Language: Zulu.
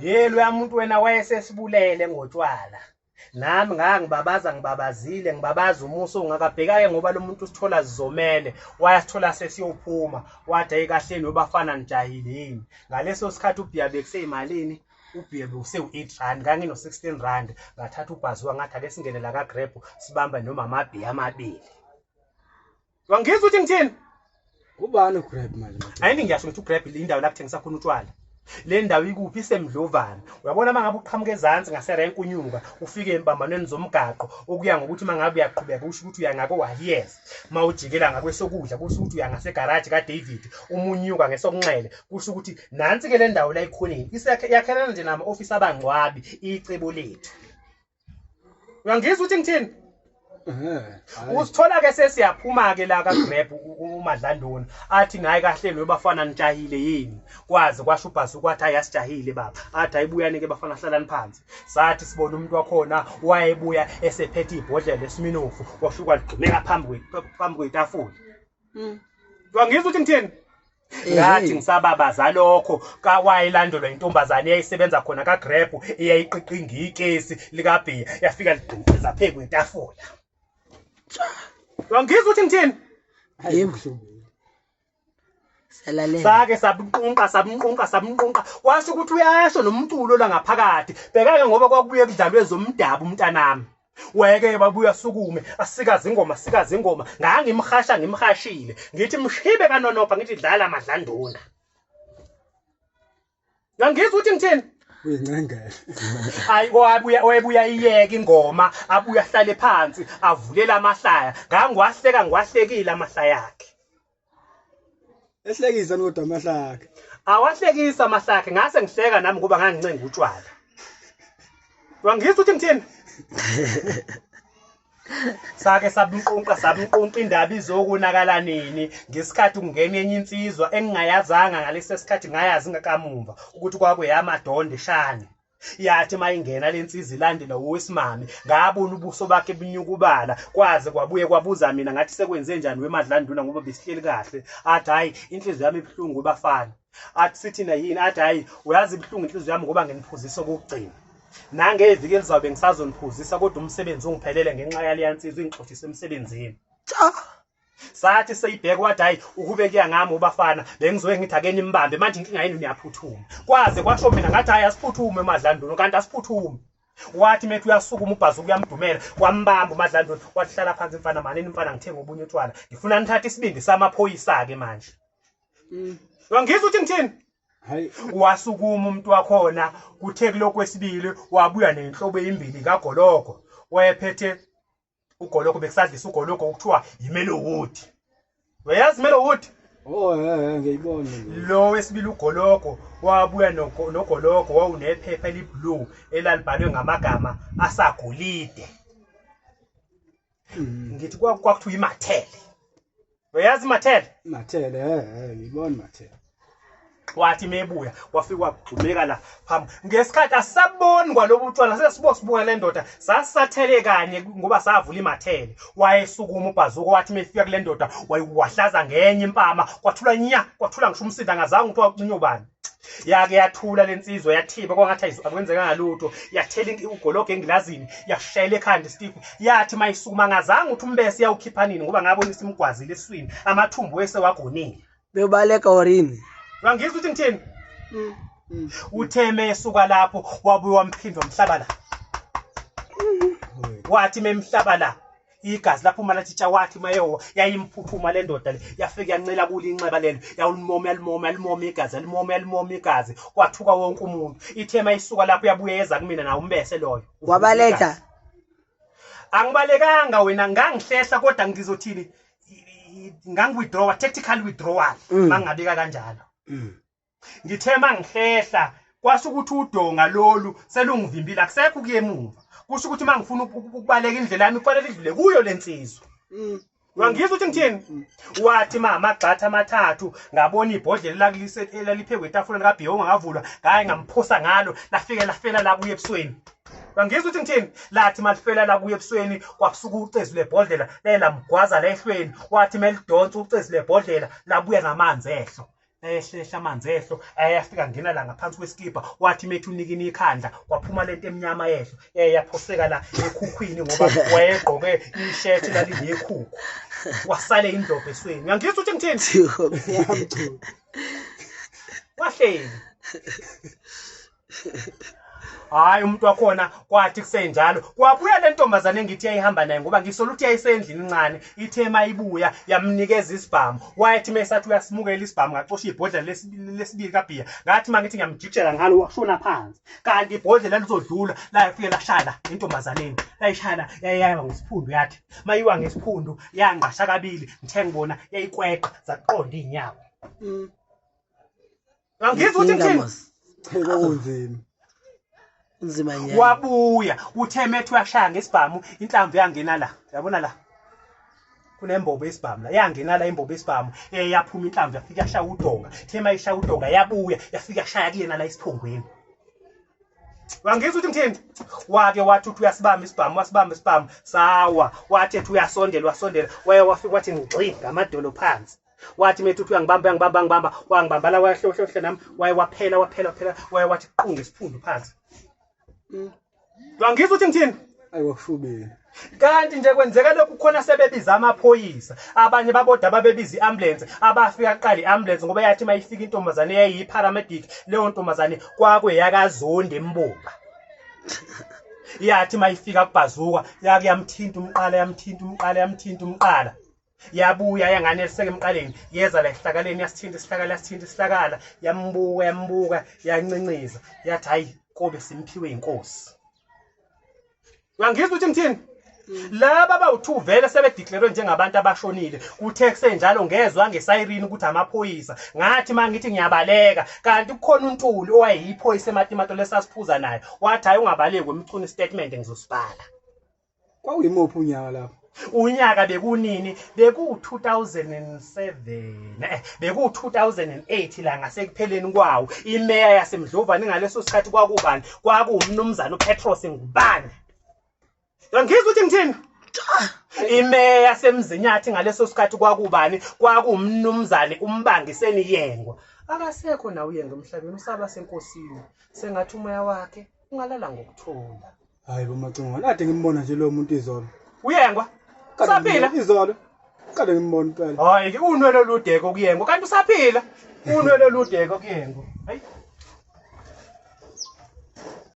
Yelo yamuntu wena wayesesibulele ngotshwala. Nami ngibabazile ngibabaza umuso ungakabheka-ke ngoba lo muntu usithola zizomele wayasithola sesiyophuma wathi ayikahleni webafana nijahile yini. Ngaleso sikhathi ubhiya bekuseyimalini ubhiya bekusewu-8 rand ngangino 16 rand ngathatha ubhazuka ngathi ake singene la ka-Grab sibamba noma amabhiya amabili. Wangizwa ukuthi ngithini? Ubani uGrab manje? Ayini ngiyasho ukuthi uGrab indawo la kuthengisa khona utshwala. Le ndawo ikuphi isemdlovana. Uyabona mangabe uqhamuka ezantsi ngaserenk unyuka ufike empambanweni zomgaqo okuya ngokuthi mangabe uyaqhubeka usho ukuthi uya ngako Waliers. Mawujikela ngakwesokudla kusho ukuthi uya ngasegarage kaDavid umunyuka ngesokunxele kusho ukuthi nansi ke le ndawo la ikhoneni yakhelana nje nama office abangcwabi icebo lethu. Uyangizwa ukuthi ngithini? Usithola ke sesiyaphuma ke la kaGrab uMadlandona athi nayi kahleni webafana nijahile yini kwazi kwasho ubhasu kwathi ayasijahile baba athi ayibuyani ke bafana hlalani phansi sathi sibona umuntu wakhona wayebuya esephethe ibhodlela lesiminofu wafika ligxumeka phambi kwetafula. Wangizwa ukuthi ngithini? Ngathi ngisababaza lokho kawayilandolwa intombazane eyayisebenza khona kaGrab eyayiqiqinga ikesi likaBhiya yafika ligqumeza phezu kwetafula. Wangizwa ukuthi ngithini? Yebo. Salalela. Sake sabunqunqa washo ukuthi uyasho nomculo la ngaphakathi. Bheka-ke ngoba kwakubuye kudlalwe zomdabu umntanami. Weke babuya sukume asikaze ingoma ngangimhasha ngimhashile ngithi mshibe kanonopha ngithi dlala Madlandona. Ngangizwa ukuthi ngithini? Uyincengele. Hayi wayebuya iyeke ingoma abuya ahlale phansi avulela amahlaya ngiwahlekile amahlaya akhe. Ehlekisa kodwa amahlaya akhe. Awahlekisa amahlaya akhe ngase ngihleka nami ngoba ngangincenga utshwala. Wangizwa ukuthi ngithini? Sake sabunqunqa indaba izokunakala nini ngesikhathi ungena enye insizwa engingayazanga ngalesi sikhathi ngayazi ngakamumva ukuthi kwakuyamaDonde shane. Yathi mayingena lensizwa ilandela owesimami ngabona ubuso bakhe bunyukubala kwaze kwabuye kwabuza mina ngathi sekwenze njani weMadlandona ngoba besihleli kahle athi hayi inhliziyo yami ibhlungu bafana athi sithina yini athi hayi uyazi ibhlungu inhliziyo yami ngoba ngeniphuzisa okugcina nangeviki elizabe ngisazoniphuzisa kodwa umsebenzi ungiphelele ngenxa yale yansizwa ingixothisa emsebenzini. Sathi seyibheka wathi hayi ukube kuya ngami ubafana bengizoke ngithi ake nimbambe manje inkinga yini niyaphuthuma kwaze kwasho mina ngathi hayi asiphuthume eMadlandona kanti asiphuthume. Wathi methu uyasukuma ubhazuka uyamdumela wambamba uMadlandona wathi hlala phansi mfana manini mfana ngithenga obunye utshwala ngifuna nithathe isibindi samaphoyisa ke manje. Wangizwa ukuthi ngithini? Hayi wasukuma umuntu wakhona kuthe kuloko kwesibili wabuya nenhlobo ezimbili kaGoloko wayephethe uGoloko bekusadlisa uGoloko ukuthiwa yiMelowood. Uyazi iMelowood? oh ngiyibona Lo wesibili uGoloko wabuya noGoloko wawunephepha eliblue elalibhalwe ngamagama asagolide. Ngithi kwakuthiwa iMathele. Uyazi iMathele? Mathele ngiyibona Mathele. Wathi mebuya wafika wagxumeka la phambi ngesikhathi asaboni kwalobu utshwala sesibuka le ndoda sasathele kanye ngoba savula iMathele wayesukuma ubhazuko wathi mefika kule ndoda wayiwahlaza ngenye impama kwathula ngisho umsinda ngazange ukuthi wacinyo bani yake yathula lensizwe yathiba kwangathi akwenzeka ngalutho yathela uGoloko engilazini yashayela ekhanda Steve yathi mayisukuma ngazange ukuthi umbese yawukhipha nini ngoba ngabonisa imgwazile eswini amathumbu wese wagonile Beyobaleka orini. Wangizwa ukuthi ngithini? Utheme esuka lapho wabuye wamphindwa umhlaba la. Wathi memhlaba la igazi lapho malathitsha wathi mayo yayimphuthuma le ndoda le yafika yancela kulinxeba lelo yawulmoma igazi kwathuka wonke umuntu ithema isuka lapho yabuye yeza kumina na umbese loyo. Wabaleka. Angibalekanga wena ngangihlehla kodwa ngizothini ngangiwithdraw tactical withdrawal mangabika kanjalo. Ngithema ngihehla kwasho ukuthi udonga lolu selungivimbila akusekho kuyemuva kusho ukuthi mangifuna ukubaleka indlela yami kufanele idlule kuyo lensizwa. Wangizwa ukuthi ngithini? Wathi mama agxatha amathathu ngabona ibhodlela elaliphekwe kwetafula likaBhiya ngavulwa ngaye ngamphosa ngalo lafela la kuye ebusweni. Wangizwa ukuthi ngithini? Lathi malifela la kuye ebusweni kwakusuka ucezu lebhodlela lamgwaza la ehlweni wathi melidonsa ucezu lebhodlela labuya namanzi ehlo. ehlehla amanzi ehlo ayafika ngena la ngaphansi kwesikipa wathi methu unikini ikhanda kwaphuma lento emnyama ehlo yaphoseka la ekhukhwini ngoba wayegqoke ishirt lalinekhuku wasale indlophe esweni uyangizwa ukuthi ngithini Yamchu. wahleli hayi umuntu wakhona kwathi kusenjalo kwabuya le ntombazane engithi yayihamba naye ngoba ngisoluthi yayisendlini incane ithe mayibuya yamnikeza isibhamu wayethi mesathi uyasimukela isibhamu ngacosha ibhodlela lesibili kabhiya ngathi mangithi ngiyamjikijela ngalo washona phansi kanti ibhodlela lizodlula la yafike lashaya intombazaneni layishaya yayaya ngesiphundu yathi mayiwa ngesiphundu yangasha kabili ngithe ngibona yayikweqa zaqonda inyawo ngizwe ukuthi ngithini Kunzima. Unzima nyana. wabuya uthe methu uyashaya ngesibhamu inhlamvu yangena la yabona la kunembobo yesibhamu la yangena la imbobo yesibhamu yaphuma inhlamvu yafika yashaya udonga thema ishaya udonga yabuya yafika yashaya kuyena la isiphongweni wangizwa ukuthi ngithini wake wathi uthi uyasibamba isibhamu wasibamba isibhamu sawa wathi ethi uyasondela wasondela wafika wathi ngigxi ngamadolo phansi wathi methu uthi uyangibamba wangibamba la wahlohlohla nami waphela wathi qunga isiphundu phansi Wangizwa ukuthi ngithini? Ayiwashubeni. Kanti nje kwenzeka lokhu khona sebebiza amaphoyisa abanye baboda babebiza iambulance abafika qala iambulance ngoba yathi mayifika intombazane yayiparamedic leyo ntombazane kwakwe yakaZonde Mbumba yathi mayifika kubhazuka yamthinta umqala yabuya yanganeliseke emqaleni yeza la isihlakaleni yasithinta isihlakala yambuka yancenceza yathi hayi kobe simphiwe inkosi Uyangizwa ukuthi ngithini laba bawu2 vele sebedeclare njengabantu abashonile kuthe kusenjalo ngezwe ngesiren ukuthi amaphoyisa ngathi mangithi ngiyabaleka kanti kukhona uNtuli owayeyiphoyisa eMatimato lesasiphuza naye wathi hayi ungabaleki wemchuni statement ngizosibhala Kwakuyimuphi unyaka lapho unyaka bekunini beku2007 beku2008 la ngasekupheleni kwawo imeya yaseMdlovane ngaleso sikhathi kwakubani kwakuumnumzana uPetros Ngubane Ngizwe ukuthi ngithini imeya yaseMzinyathi ngaleso sikhathi kwakubani kwakuumnumzane uMbangiseni Yengwa akasekho na uyenga emhlabeni usaba senkosini sengathi umoya wakhe ungalala ngokuthola Hayi bomacingo kade ngimbona nje lo muntu izolo Uyengwa usaphila izolo kade ngimbona phela hayi unwele oludeko kuyengwa kanti usaphila unwele oludeko kuyengwa hayi